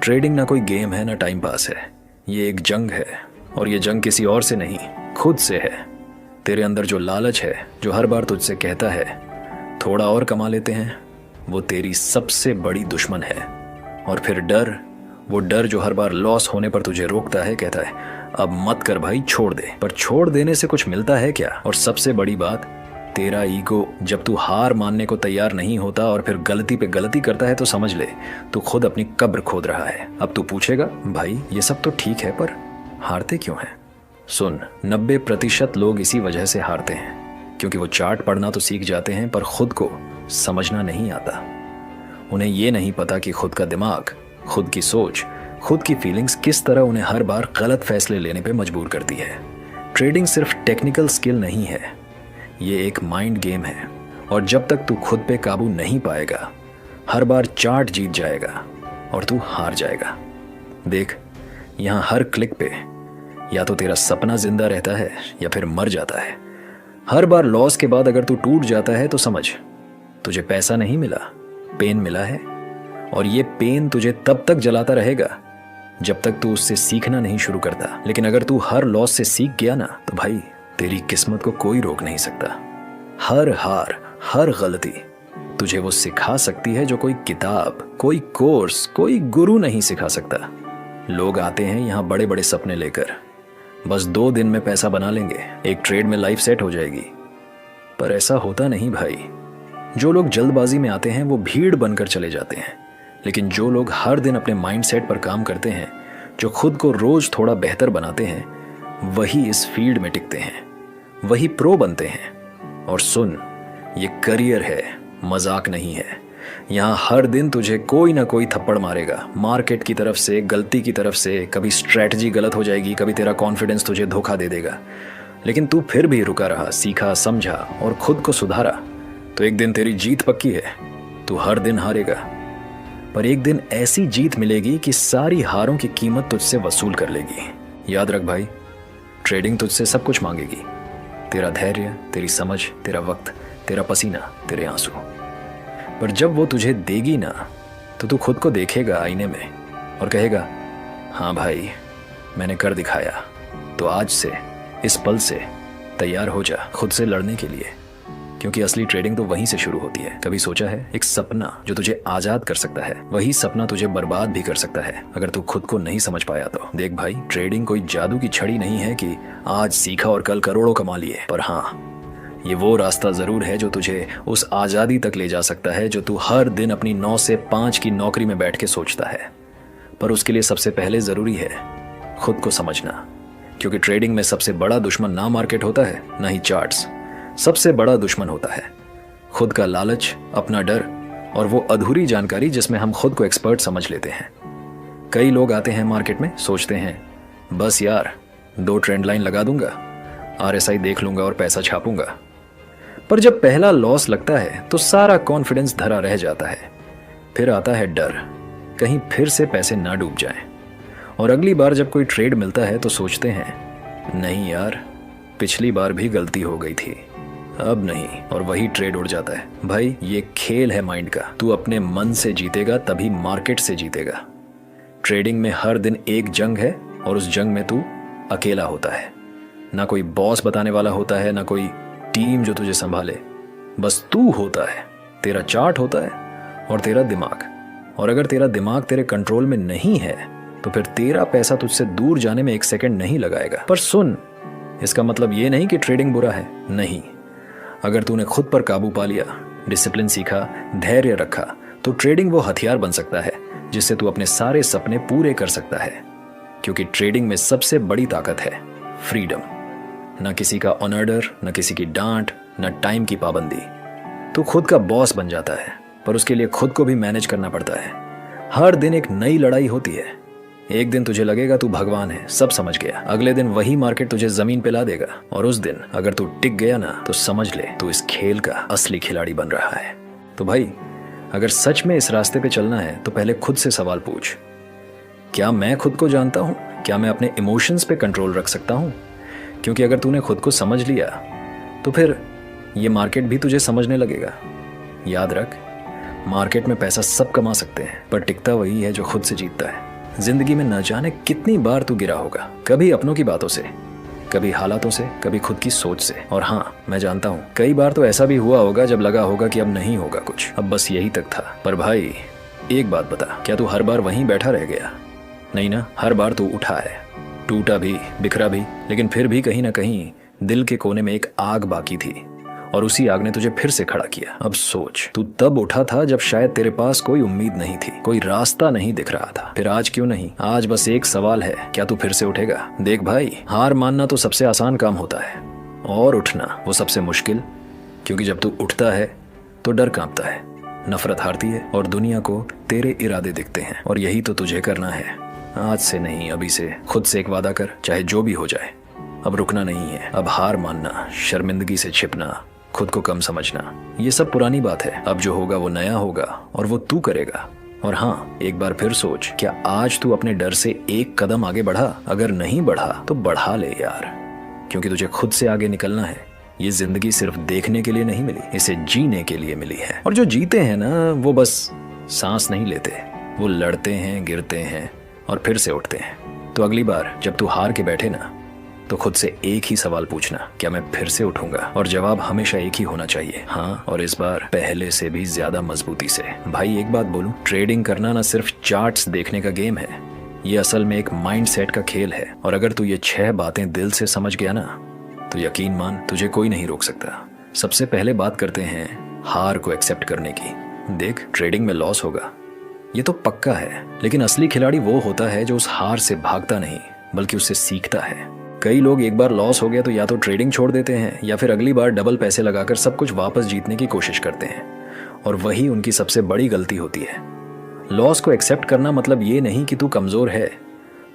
Trading ना कोई game है ना टाइम पास है, ये एक जंग है। और ये जंग किसी और से नहीं, खुद से है। तेरे अंदर जो लालच है, जो हर बार तुझसे कहता है थोड़ा और कमा लेते हैं, वो तेरी सबसे बड़ी दुश्मन है। और फिर डर, वो डर जो हर बार लॉस होने पर तुझे रोकता है, कहता है अब मत कर भाई, छोड़ दे। पर छोड़ देने से कुछ मिलता है क्या? और सबसे बड़ी बात, तेरा ईगो जब तू हार मानने को तैयार नहीं होता और फिर गलती पे गलती करता है तो समझ ले तू खुद अपनी कब्र खोद रहा है। अब तू पूछेगा भाई ये सब तो ठीक है पर हारते क्यों हैं? सुन, 90% लोग इसी वजह से हारते हैं क्योंकि वो चार्ट पढ़ना तो सीख जाते हैं पर खुद को समझना नहीं आता। उन्हें ये नहीं पता कि खुद का दिमाग, खुद की सोच, खुद की फीलिंग्स किस तरह उन्हें हर बार गलत फैसले लेने पे मजबूर करती है। ट्रेडिंग सिर्फ टेक्निकल स्किल नहीं है, ये एक माइंड गेम है। और जब तक तू खुद पे काबू नहीं पाएगा, हर बार चार्ट जीत जाएगा और तू हार जाएगा। देख, यहाँ हर क्लिक पे या तो तेरा सपना जिंदा रहता है या फिर मर जाता है। हर बार लॉस के बाद अगर तू टूट जाता है तो समझ तुझे पैसा नहीं मिला, पेन मिला है। और ये पेन तुझे तब तक जलाता रहेगा जब तक तू उससे सीखना नहीं शुरू करता। लेकिन अगर तू हर लॉस से सीख गया ना, तो भाई तेरी किस्मत को कोई रोक नहीं सकता। हर हार, हर गलती तुझे वो सिखा सकती है जो कोई किताब, कोई कोर्स, कोई गुरु नहीं सिखा सकता। लोग आते हैं यहाँ बड़े बड़े सपने लेकर, बस 2 दिन में पैसा बना लेंगे, एक ट्रेड में लाइफ सेट हो जाएगी। पर ऐसा होता नहीं भाई। जो लोग जल्दबाजी में आते हैं वो भीड़ बनकर चले जाते हैं, लेकिन जो लोग हर दिन अपने माइंडसेट पर काम करते हैं, जो खुद को रोज थोड़ा बेहतर बनाते हैं, वही इस फील्ड में टिकते हैं, वही प्रो बनते हैं। और सुन, ये करियर है, मजाक नहीं है। यहाँ हर दिन तुझे कोई ना कोई थप्पड़ मारेगा, मार्केट की तरफ से, गलती की तरफ से। कभी स्ट्रैटेजी गलत हो जाएगी, कभी तेरा कॉन्फिडेंस तुझे धोखा दे देगा। लेकिन तू फिर भी रुका रहा, सीखा, समझा और खुद को सुधारा, तो एक दिन तेरी जीत पक्की है। तू हर दिन हारेगा, पर एक दिन ऐसी जीत मिलेगी कि सारी हारों की कीमत तुझसे वसूल कर लेगी। याद रख भाई, ट्रेडिंग तुझसे सब कुछ मांगेगी, तेरा धैर्य, तेरी समझ, तेरा वक्त, तेरा पसीना, तेरे आंसू। पर जब वो तुझे देगी ना, तो तू खुद को देखेगा आईने में और कहेगा हाँ भाई, मैंने कर दिखाया। तो आज से, इस पल से तैयार हो जा खुद से लड़ने के लिए, क्योंकि असली ट्रेडिंग तो वहीं से शुरू होती है। कभी सोचा है, एक सपना जो तुझे आजाद कर सकता है, वही सपना तुझे बर्बाद भी कर सकता है अगर तू खुद को नहीं समझ पाया तो। देख भाई, ट्रेडिंग कोई जादू की छड़ी नहीं है कि आज सीखा और कल करोड़ों कमा लिए। पर हाँ, ये वो रास्ता जरूर है जो तुझे उस आजादी तक ले जा सकता है जो तू हर दिन अपनी 9 से 5 की नौकरी में बैठ के सोचता है। पर उसके लिए सबसे पहले जरूरी है खुद को समझना, क्योंकि ट्रेडिंग में सबसे बड़ा दुश्मन ना मार्केट होता है, ना ही चार्ट्स। सबसे बड़ा दुश्मन होता है खुद का लालच, अपना डर और वो अधूरी जानकारी जिसमें हम खुद को एक्सपर्ट समझ लेते हैं। कई लोग आते हैं मार्केट में, सोचते हैं बस यार 2 ट्रेंड लाइन लगा दूंगा, RSI देख लूंगा और पैसा छापूंगा। पर जब पहला लॉस लगता है तो सारा कॉन्फिडेंस धरा रह जाता है। फिर आता है डर, कहीं फिर से पैसे ना डूब जाएं। और अगली बार जब कोई ट्रेड मिलता है तो सोचते हैं नहीं यार, पिछली बार भी गलती हो गई थी, अब नहीं, और वही ट्रेड उड़ जाता है। भाई ये खेल है माइंड का, तू अपने मन से जीतेगा तभी मार्केट से जीतेगा। ट्रेडिंग में हर दिन एक जंग है और उस जंग में तू अकेला होता है। ना कोई बॉस बताने वाला होता है, ना कोई टीम जो तुझे संभाले, बस तू होता है, तेरा चार्ट होता है और तेरा दिमाग। और अगर तेरा दिमाग तेरे कंट्रोल में नहीं है तो फिर तेरा पैसा तुझसे दूर जाने में 1 सेकंड नहीं लगाएगा। पर सुन, इसका मतलब ये नहीं कि ट्रेडिंग बुरा है, नहीं। अगर तूने खुद पर काबू पा लिया, डिसिप्लिन सीखा, धैर्य रखा, तो ट्रेडिंग वो हथियार बन सकता है जिससे तू अपने सारे सपने पूरे कर सकता है। क्योंकि ट्रेडिंग में सबसे बड़ी ताकत है फ्रीडम। ना किसी का ऑर्डर, ना किसी की डांट, ना टाइम की पाबंदी। तू खुद का बॉस बन जाता है, पर उसके लिए खुद को भी मैनेज करना पड़ता है। हर दिन एक नई लड़ाई होती है। एक दिन तुझे लगेगा तू भगवान है, सब समझ गया। अगले दिन वही मार्केट तुझे जमीन पे ला देगा। और उस दिन अगर तू टिक गया ना, तो समझ ले तू इस खेल का असली खिलाड़ी बन रहा है। तो भाई, अगर सच में इस रास्ते पे चलना है तो पहले खुद से सवाल पूछ, क्या मैं खुद को जानता हूँ? क्या मैं अपने इमोशंस पे कंट्रोल रख सकता हूँ? क्योंकि अगर तूने खुद को समझ लिया तो फिर ये मार्केट भी तुझे समझने लगेगा। याद रख, मार्केट में पैसा सब कमा सकते हैं, पर टिकता वही है जो खुद से जीतता है। जिंदगी में न जाने कितनी बार तू गिरा होगा, कभी अपनों की बातों से, कभी हालातों से, कभी खुद की सोच से। और हाँ, मैं जानता हूँ कई बार तो ऐसा भी हुआ होगा जब लगा होगा कि अब नहीं होगा कुछ, अब बस यही तक था। पर भाई एक बात बता, क्या तू हर बार वहीं बैठा रह गया? नहीं ना, हर बार तू उठा है, टूटा भी, बिखरा भी, लेकिन फिर भी कहीं ना कहीं दिल के कोने में एक आग बाकी थी और उसी आग ने तुझे फिर से खड़ा किया। अब सोच, तू तब उठा था जब शायद तेरे पास कोई उम्मीद नहीं थी, कोई रास्ता नहीं दिख रहा था। फिर आज क्यों नहीं? आज बस एक सवाल है, क्या तू फिर से उठेगा? देख भाई, हार मानना तो सबसे आसान काम होता है और उठना वो सबसे मुश्किल, क्योंकि जब तू उठता है तो डर कांपता है, नफरत हारती है और दुनिया को तेरे इरादे दिखते हैं। और यही तो तुझे करना है। आज से नहीं, अभी से खुद से एक वादा कर, चाहे जो भी हो जाए। अब रुकना नहीं है, अब हार मानना, शर्मिंदगी से छिपना, खुद को कम समझना, ये सब पुरानी बात है। अब जो होगा वो नया होगा और वो तू करेगा। और हाँ, एक बार फिर सोच, क्या आज तू अपने डर से एक कदम आगे बढ़ा? अगर नहीं बढ़ा तो बढ़ा ले यार, क्योंकि तुझे खुद से आगे निकलना है। ये जिंदगी सिर्फ देखने के लिए नहीं मिली, इसे जीने के लिए मिली है। और जो जीते हैं ना, वो बस सांस नहीं लेते, वो लड़ते हैं, गिरते हैं और फिर से उठते हैं। तो अगली बार जब तू हार के बैठे ना, तो खुद से एक ही सवाल पूछना, क्या मैं फिर से उठूंगा? और जवाब हमेशा एक ही होना चाहिए, हाँ, और इस बार पहले से भी ज्यादा मजबूती से। भाई एक बात बोलूं, ट्रेडिंग करना ना सिर्फ चार्ट्स देखने का गेम है, ये असल में एक माइंड सेट का खेल है। और अगर तू ये 6 बातें दिल से समझ गया ना, तो यकीन मान, तुझे कोई नहीं रोक सकता। सबसे पहले बात करते हैं हार को एक्सेप्ट करने की। देख, ट्रेडिंग में लॉस होगा, ये तो पक्का है, लेकिन असली खिलाड़ी वो होता है जो उस हार से भागता नहीं, बल्कि उससे सीखता है। कई लोग एक बार लॉस हो गया तो या तो ट्रेडिंग छोड़ देते हैं या फिर अगली बार डबल पैसे लगाकर सब कुछ वापस जीतने की कोशिश करते हैं, और वही उनकी सबसे बड़ी गलती होती है। लॉस को एक्सेप्ट करना मतलब ये नहीं कि तू कमजोर है,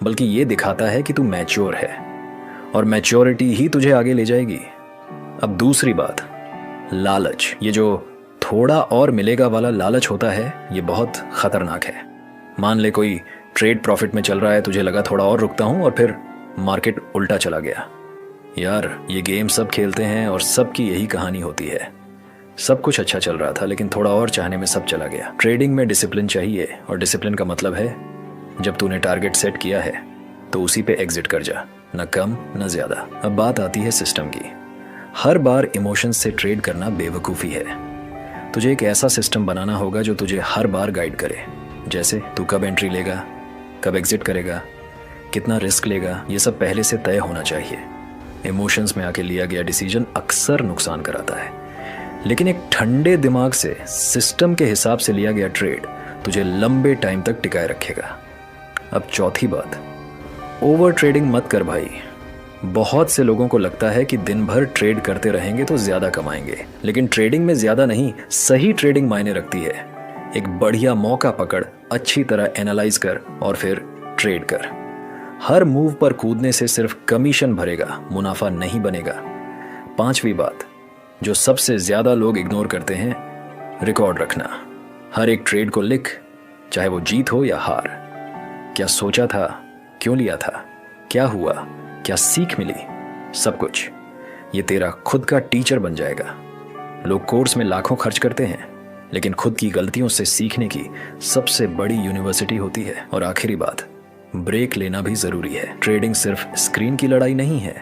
बल्कि ये दिखाता है कि तू मैच्योर है, और मैच्योरिटी ही तुझे आगे ले जाएगी। अब दूसरी बात, लालच। ये जो थोड़ा और मिलेगा वाला लालच होता है, ये बहुत खतरनाक है। मान ले कोई ट्रेड प्रॉफिट में चल रहा है, तुझे लगा थोड़ा और रुकता हूं, और फिर मार्केट उल्टा चला गया। यार, ये गेम सब खेलते हैं और सबकी यही कहानी होती है। सब कुछ अच्छा चल रहा था, लेकिन थोड़ा और चाहने में सब चला गया। ट्रेडिंग में डिसिप्लिन चाहिए, और डिसिप्लिन का मतलब है जब तूने टारगेट सेट किया है तो उसी पे एग्जिट कर जा, न कम न ज्यादा। अब बात आती है सिस्टम की। हर बार इमोशंस से ट्रेड करना बेवकूफ़ी है। तुझे एक ऐसा सिस्टम बनाना होगा जो तुझे हर बार गाइड करे, जैसे तू कब एंट्री लेगा, कब एग्जिट करेगा, कितना रिस्क लेगा, ये सब पहले से तय होना चाहिए। इमोशंस में आके लिया गया डिसीजन अक्सर नुकसान कराता है, लेकिन एक ठंडे दिमाग से सिस्टम के हिसाब से लिया गया ट्रेड तुझे लंबे टाइम तक टिकाए रखेगा। अब चौथी बात, ओवर ट्रेडिंग मत कर भाई। बहुत से लोगों को लगता है कि दिन भर ट्रेड करते रहेंगे तो ज्यादा कमाएंगे, लेकिन ट्रेडिंग में ज्यादा नहीं, सही ट्रेडिंग मायने रखती है। एक बढ़िया मौका पकड़, अच्छी तरह एनालाइज कर और फिर ट्रेड कर। हर मूव पर कूदने से सिर्फ कमीशन भरेगा, मुनाफा नहीं बनेगा। पांचवी बात, जो सबसे ज्यादा लोग इग्नोर करते हैं, रिकॉर्ड रखना। हर एक ट्रेड को लिख, चाहे वो जीत हो या हार। क्या सोचा था, क्यों लिया था, क्या हुआ, क्या सीख मिली, सब कुछ। ये तेरा खुद का टीचर बन जाएगा। लोग कोर्स में लाखों खर्च करते हैं, लेकिन खुद की गलतियों से सीखने की सबसे बड़ी यूनिवर्सिटी होती है। और आखिरी बात, ब्रेक लेना भी जरूरी है। ट्रेडिंग सिर्फ स्क्रीन की लड़ाई नहीं है,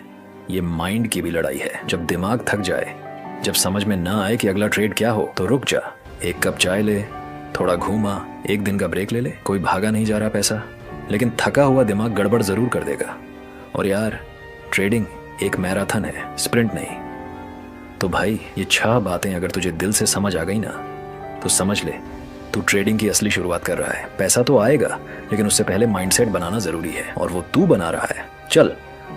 ये माइंड की भी लड़ाई है। जब दिमाग थक जाए, जब समझ में ना आए कि अगला ट्रेड क्या हो, तो रुक जा, एक कप चाय ले, थोड़ा घूमा, एक दिन का ब्रेक ले ले। कोई भागा नहीं जा रहा पैसा, लेकिन थका हुआ दिमाग गड़बड़ जरूर कर देगा। और यार, ट्रेडिंग एक मैराथन है, स्प्रिंट नहीं। तो भाई, ये 6 बातें अगर तुझे दिल से समझ आ गई ना, तो समझ ले तू ट्रेडिंग की असली शुरुआत कर रहा है। पैसा तो आएगा, लेकिन उससे पहले माइंडसेट बनाना जरूरी है, और वो तू बना रहा है। चल,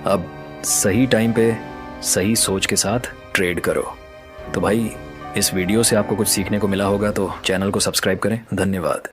अब सही टाइम पे सही सोच के साथ ट्रेड करो। तो भाई, इस वीडियो से आपको कुछ सीखने को मिला होगा तो चैनल को सब्सक्राइब करें। धन्यवाद।